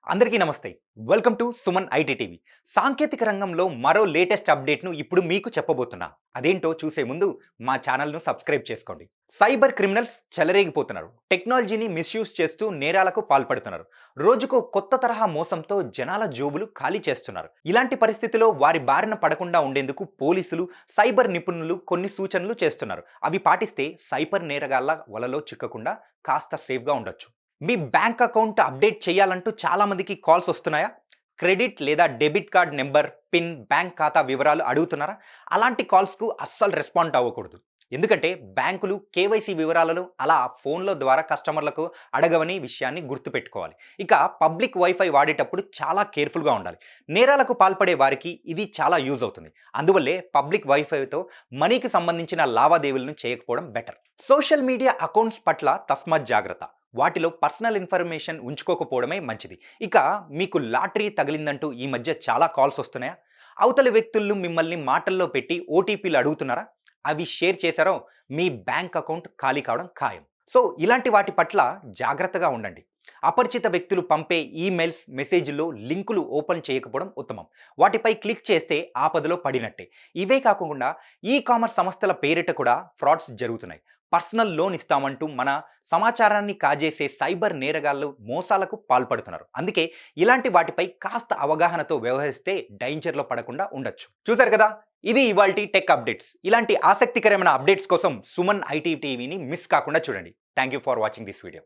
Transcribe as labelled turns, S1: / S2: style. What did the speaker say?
S1: అందరికీ నమస్తే. Welcome to Suman IT TV. సాంకేతిక రంగంలో మరో లేటెస్ట్ అప్డేట్‌ను ఇప్పుడు మీకు చెప్పబోతున్నా. అదేంటో చూసే ముందు మా ఛానల్‌ను సబ్స్క్రైబ్ చేసుకోండి. సైబర్ క్రిమినల్స్ చెలరేగిపోతున్నారు. టెక్నాలజీని మిస్‌యూజ్ చేస్తూ నేరాలకు పాల్పడుతున్నారు. రోజుకో కొత్త తరహా మోసంతో జనాల జోబులు ఖాళీ చేస్తున్నారు. ఇలాంటి పరిస్థితిలో వారి బారిన పడకుండా ఉండేందుకు పోలీసులు, సైబర్ నిపుణులు కొన్ని సూచనలు చేస్తున్నారు. అవి పాటిస్తే సైబర్ నేరగాళ్ల వలలో చిక్కకుండా కాస్త సేఫ్‌గా ఉండొచ్చు. మీ బ్యాంక్ అకౌంట్ అప్డేట్ చేయాలంటూ చాలా మందికి కాల్స్ వస్తున్నాయా? క్రెడిట్ లేదా debit card number, pin, bank ఖాతా వివరాలు అడుగుతున్నారా? అలాంటి కాల్స్‌కు అస్సలు రెస్పాండ్ అవ్వకూడదు. ఎందుకంటే బ్యాంకులు కేవైసీ వివరాలను అలా ఫోన్‌ల ద్వారా కస్టమర్లకు అడగవని విషయాన్ని గుర్తుపెట్టుకోవాలి. ఇక పబ్లిక్ వైఫై వాడేటప్పుడు చాలా కేర్‌ఫుల్‌గా ఉండాలి. నేరాలకు పాల్పడే వారికి ఇది చాలా యూజ్ అవుతుంది. అందువల్లే పబ్లిక్ వైఫైతో మనీకి సంబంధించిన లావాదేవీలను చేయకపోవడం బెటర్. సోషల్ మీడియా అకౌంట్స్ పట్ల తస్మాత్ జాగ్రత్త. వాటిలో పర్సనల్ ఇన్ఫర్మేషన్ ఉంచుకోకపోవడమే మంచిది. ఇక మీకు లాటరీ తగిలిందంటూ ఈ మధ్య చాలా కాల్స్ వస్తున్నాయా? అవతలి వ్యక్తులు మిమ్మల్ని మాటల్లో పెట్టి ఓటీపీలు అడుగుతున్నారా? అవి షేర్ చేశారో మీ బ్యాంక్ అకౌంట్ ఖాళీ కావడం ఖాయం. సో ఇలాంటి వాటి పట్ల జాగ్రత్తగా ఉండండి. అపరిచిత వ్యక్తులు పంపే ఈమెయిల్స్, మెసేజ్‌ల్లో లింకులు ఓపెన్ చేయకపోవడం ఉత్తమం. వాటిపై క్లిక్ చేస్తే ఆపదలో పడినట్టే. ఇవే కాకుండా ఈ కామర్స్ సంస్థల పేరిట కూడా ఫ్రాడ్స్ జరుగుతున్నాయి. పర్సనల్ లోన్ ఇస్తామంటూ మన సమాచారాన్ని కాజేసే సైబర్ నేరగాళ్లు మోసాలకు పాల్పడుతున్నారు. అందుకే ఇలాంటి వాటిపై కాస్త అవగాహనతో వ్యవహరిస్తే డేంజర్‌లో పడకుండా ఉండొచ్చు. చూసారు కదా! ఇది ఇవాల్టి టెక్ అప్డేట్స్. ఇలాంటి ఆసక్తికరమైన అప్డేట్స్ కోసం సుమన్ ఐటీ టీవీని మిస్ కాకుండా చూడండి. Thank you for watching this video.